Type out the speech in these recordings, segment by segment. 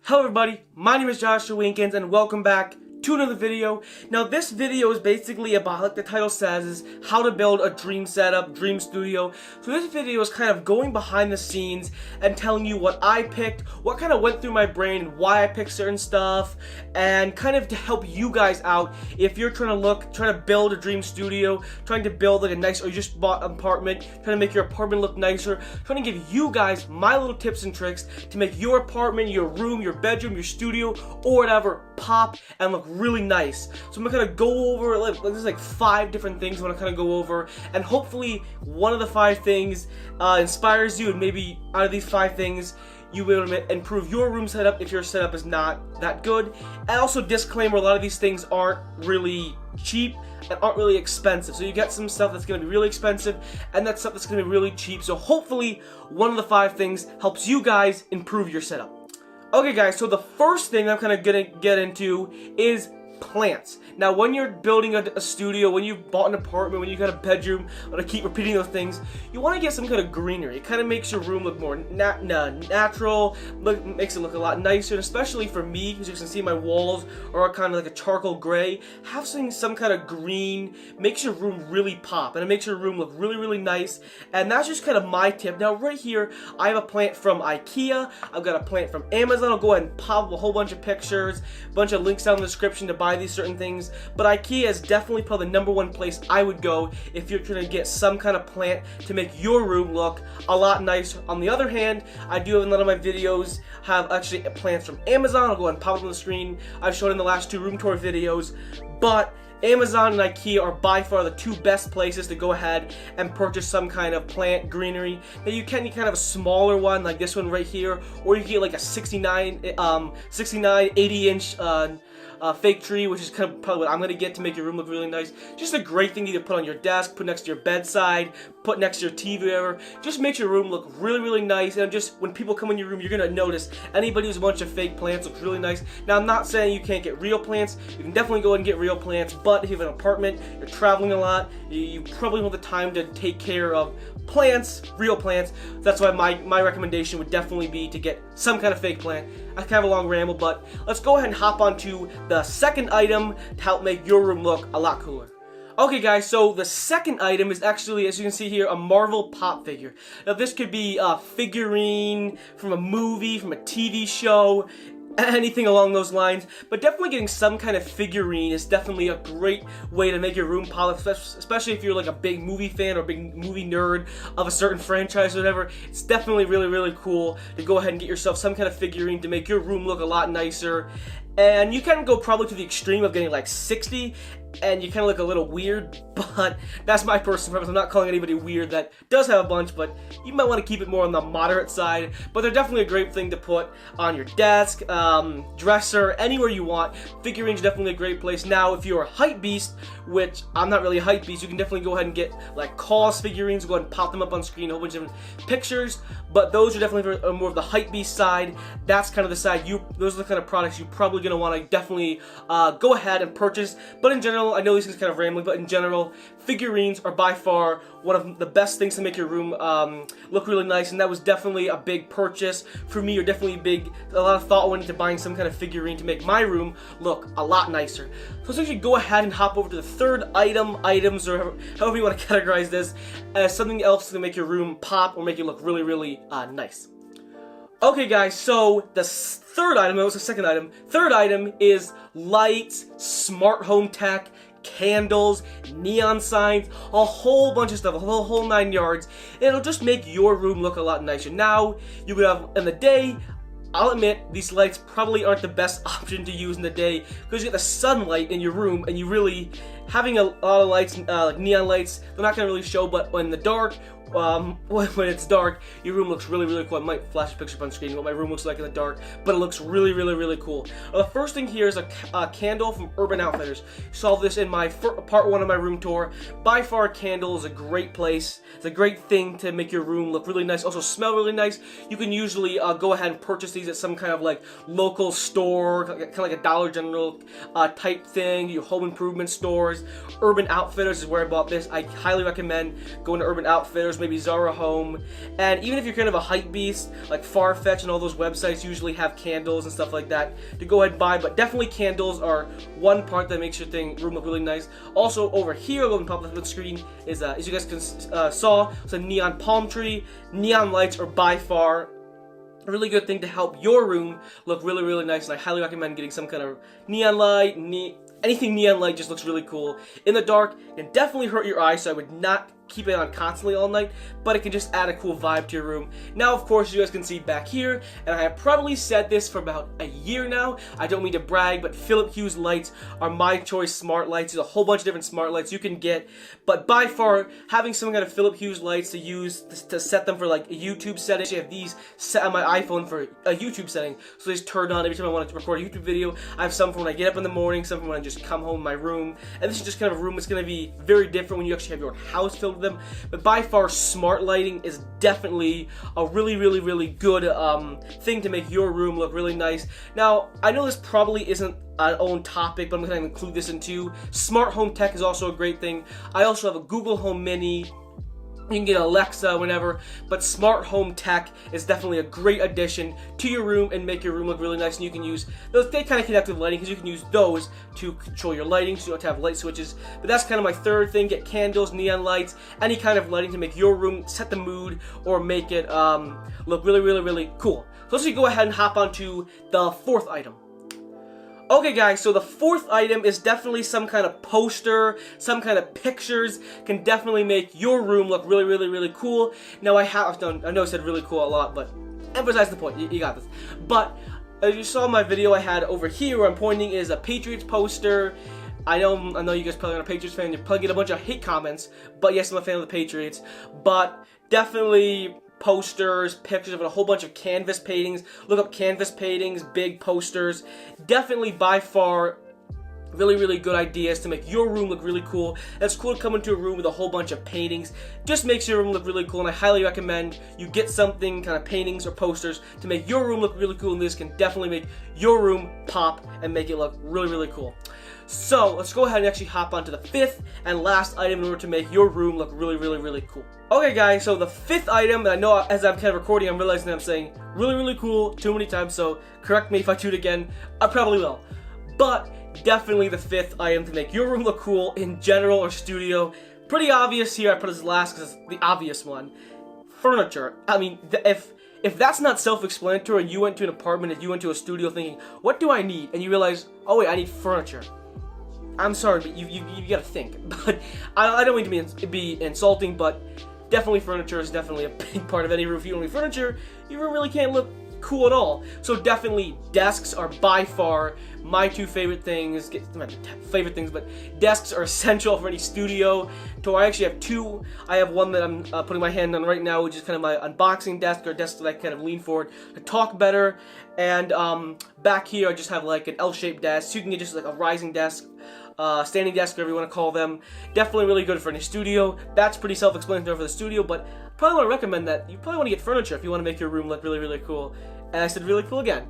Hello everybody, my name is Joshua Winkens and welcome back to another video. Now this video is basically about, like the title says, is how to build a dream setup, dream studio. So this video is kind of going behind the scenes and telling you what I picked, what kind of went through my brain, why I picked certain stuff, and kind of to help you guys out if you're trying to build a dream studio, trying to build like a nice, or you just bought an apartment, trying to make your apartment look nicer, trying to give you guys my little tips and tricks to make your apartment, your room, your bedroom, your studio, or whatever pop and look really nice. So I'm gonna kind of go over there's like 5 different things I want to kind of go over, and hopefully one of the 5 things inspires you, and maybe out of these 5 things you will be able to improve your room setup if your setup is not that good. And also disclaimer, a lot of these things aren't really cheap and aren't really expensive. So you get some stuff that's going to be really expensive and that stuff that's going to be really cheap. So hopefully one of the 5 things helps you guys improve your setup. Okay guys, so the first thing I'm kind of gonna get into is plants. Now when you're building a studio, when you've bought an apartment, when you got a bedroom, I'm gonna keep repeating those things, you want to get some kind of greenery. It kind of makes your room look more natural, makes it look a lot nicer, and especially for me, because you can see my walls are kind of like a charcoal gray. Having some kind of green makes your room really pop, and it makes your room look really nice, and that's just kind of my tip. Now right here, I have a plant from IKEA, I've got a plant from Amazon. I'll go ahead and pop up a whole bunch of pictures, a bunch of links down in the description to buy these certain things, but IKEA is definitely probably the #1 place I would go if you're trying to get some kind of plant to make your room look a lot nicer. On the other hand, I do have a lot of my videos have actually plants from Amazon. I'll go ahead and pop it on the screen. I've shown in the last 2 room tour videos, but Amazon and IKEA are by far the 2 best places to go ahead and purchase some kind of plant greenery. Now you can get kind of a smaller one like this one right here, or you can get like a 69, 80-inch fake tree, which is kind of probably what I'm going to get to make your room look really nice. Just a great thing to either put on your desk, put next to your bedside, put next to your TV, whatever. Just makes your room look really nice, and just when people come in your room, you're going to notice anybody who's a bunch of fake plants looks really nice. Now I'm not saying you can't get real plants. You can definitely go ahead and get real plants, but if you have an apartment, you're traveling a lot, you probably don't have the time to take care of plants, real plants. That's why my recommendation would definitely be to get some kind of fake plant. I kind of have a long ramble, but let's go ahead and hop onto the second item to help make your room look a lot cooler. Okay guys, so the second item is actually, as you can see here, a Marvel pop figure. Now this could be a figurine from a movie, from a TV show, anything along those lines, but definitely getting some kind of figurine is definitely a great way to make your room pop, especially if you're like a big movie fan or a big movie nerd of a certain franchise or whatever. It's definitely really cool to go ahead and get yourself some kind of figurine to make your room look a lot nicer. And you can go probably to the extreme of getting like 60, and you kind of look a little weird, but that's my personal preference. I'm not calling anybody weird that does have a bunch, but you might want to keep it more on the moderate side. But they're definitely a great thing to put on your desk, dresser, anywhere you want. Figurines are definitely a great place. Now, if you're a hype beast, which I'm not really a hype beast, you can definitely go ahead and get like cause figurines, go ahead and pop them up on screen, a whole bunch of different pictures. But those are definitely more of the hype beast side. That's kind of the side those are the kind of products you're probably going to want to definitely go ahead and purchase. But in general, I know these things are kind of rambling, but in general, figurines are by far one of the best things to make your room look really nice, and that was definitely a big purchase for me, or definitely a lot of thought went into buying some kind of figurine to make my room look a lot nicer. So let's actually go ahead and hop over to the third items, or however you want to categorize this, as something else to make your room pop or make it look really nice. Okay guys, so the third item, it was the second item, third item is lights, smart home tech, candles, neon signs, a whole bunch of stuff, a whole 9 yards. It'll just make your room look a lot nicer. Now, you could have, in the day, I'll admit, these lights probably aren't the best option to use in the day, because you get the sunlight in your room, and you really, having a lot of lights, like neon lights, they're not going to really show, but in the dark, when it's dark, your room looks really cool. I might flash a picture up on screen what my room looks like in the dark, but it looks really cool. The first thing here is a candle from Urban Outfitters. Saw this in my part 1 of my room tour. By far, a candle is a great place. It's a great thing to make your room look really nice, also smell really nice. You can usually go ahead and purchase these at some kind of like local store, kind of like a Dollar General type thing, your home improvement stores. Urban Outfitters is where I bought this. I highly recommend going to Urban Outfitters. stores, maybe Zara Home, and even if you're kind of a hype beast, like Farfetch and all those websites usually have candles and stuff like that to go ahead and buy, but definitely candles are one part that makes your room look really nice. Also over here, I'll go and pop up the screen, is as you guys can saw, it's a neon palm tree. Neon lights are by far a really good thing to help your room look really, really nice, and I highly recommend getting some kind of neon light. Anything neon light just looks really cool. In the dark, it can definitely hurt your eyes, so I would not keep it on constantly all night, but it can just add a cool vibe to your room. Now, of course, you guys can see back here, and I have probably said this for about a year now. I don't mean to brag, but Philip Hue lights are my choice smart lights. There's a whole bunch of different smart lights you can get, but by far, having some kind of Philip Hue lights to use to set them for like a YouTube setting. I have these set on my iPhone for a YouTube setting, so they just turn on every time I want to record a YouTube video. I have some for when I get up in the morning, some for when I just come home in my room, and this is just kind of a room that's going to be very different when you actually have your own house filled with them. But by far, smart lighting is definitely a really, really, really good thing to make your room look really nice. Now, I know this probably isn't an own topic, but I'm going to include this in too. Smart home tech is also a great thing. I also have a Google Home Mini. You can get Alexa whenever, but smart home tech is definitely a great addition to your room and make your room look really nice. And you can use those, they kind of connect with lighting, because you can use those to control your lighting, so you don't have to have light switches. But that's kind of my third thing: get candles, neon lights, any kind of lighting to make your room set the mood or make it look really, really, really cool. So let's go ahead and hop onto the fourth item. Okay guys, so the fourth item is definitely some kind of poster, some kind of pictures, can definitely make your room look really, really, really cool. Now I know I said really cool a lot, but emphasize the point, you got this. But as you saw in my video I had over here where I'm pointing is a Patriots poster. I know you guys probably aren't a Patriots fan, you probably get a bunch of hate comments, but yes, I'm a fan of the Patriots. But definitely posters, pictures of a whole bunch of canvas paintings. Look up canvas paintings, big posters. Definitely by far really, really good ideas to make your room look really cool. It's cool to come into a room with a whole bunch of paintings. Just makes your room look really cool, and I highly recommend you get something, kind of paintings or posters, to make your room look really cool, and this can definitely make your room pop and make it look really, really cool. So let's go ahead and actually hop onto the fifth and last item in order to make your room look really, really, really cool. Okay guys, so the fifth item, and I know as I'm kind of recording, I'm realizing that I'm saying really, really cool too many times, so correct me if I do it again. I probably will. But definitely the fifth item to make your room look cool in general or studio. Pretty obvious here, I put this last because it's the obvious one. Furniture. I mean, if that's not self-explanatory and you went to an apartment and you went to a studio thinking, what do I need? And you realize, oh wait, I need furniture. I'm sorry, but you gotta think. But I don't mean to be insulting, but definitely furniture is definitely a big part of any room. If you don't need furniture, your room really can't look cool at all. So definitely desks are by far my two favorite things. Not favorite things, but desks are essential for any studio. So I actually have two. I have one that I'm putting my hand on right now, which is kind of my unboxing desk, or a desk that I kind of lean forward to talk better. And back here I just have like an L-shaped desk. So you can get just like a rising desk, standing desk, whatever you want to call them. Definitely really good for any studio. That's pretty self-explanatory for the studio, but I probably want to recommend that you probably want to get furniture if you want to make your room look really, really cool. And I said really cool again.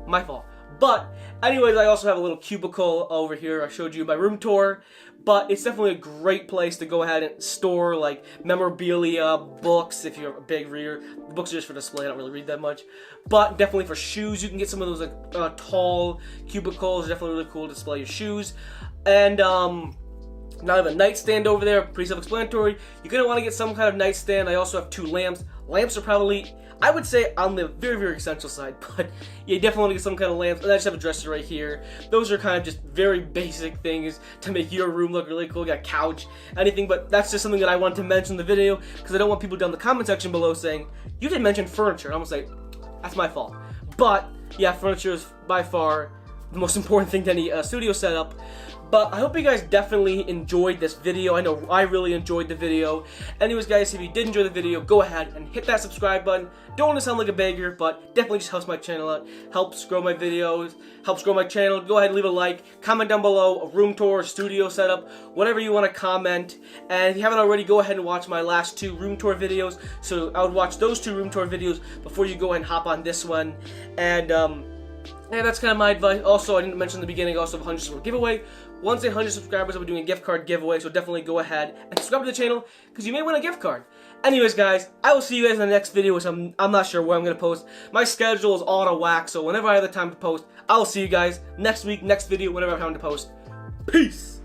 My fault. But anyways, I also have a little cubicle over here. I showed you my room tour. But it's definitely a great place to go ahead and store like memorabilia, books, if you're a big reader. The books are just for display, I don't really read that much. But definitely for shoes, you can get some of those like tall cubicles. Definitely really cool to display your shoes. And now I have a nightstand over there, pretty self-explanatory. You're going to want to get some kind of nightstand. I also have two lamps. Lamps are probably, I would say, on the very, very essential side, but yeah, you definitely want to get some kind of lamps. And I just have a dresser right here. Those are kind of just very basic things to make your room look really cool. You got a couch, anything, but that's just something that I wanted to mention in the video, because I don't want people down in the comment section below saying, you didn't mention furniture. I'm going to say, that's my fault. But yeah, furniture is by far the most important thing to any studio setup. But I hope you guys definitely enjoyed this video. I know I really enjoyed the video. Anyways, guys, if you did enjoy the video, go ahead and hit that subscribe button. Don't want to sound like a beggar, but definitely just helps my channel out. Helps grow my videos, helps grow my channel. Go ahead and leave a like. Comment down below a room tour, studio setup, whatever you want to comment. And if you haven't already, go ahead and watch my last two room tour videos. So I would watch those two room tour videos before you go ahead and hop on this one. And And that's kind of my advice. Also, I didn't mention in the beginning, also have a 100 subscriber giveaway. Once 100 subscribers, I'll be doing a gift card giveaway, so definitely go ahead and subscribe to the channel, because you may win a gift card. Anyways, guys, I will see you guys in the next video, which I'm not sure where I'm going to post. My schedule is all out of whack, so whenever I have the time to post, I will see you guys next week, next video, whenever I have time to post. Peace!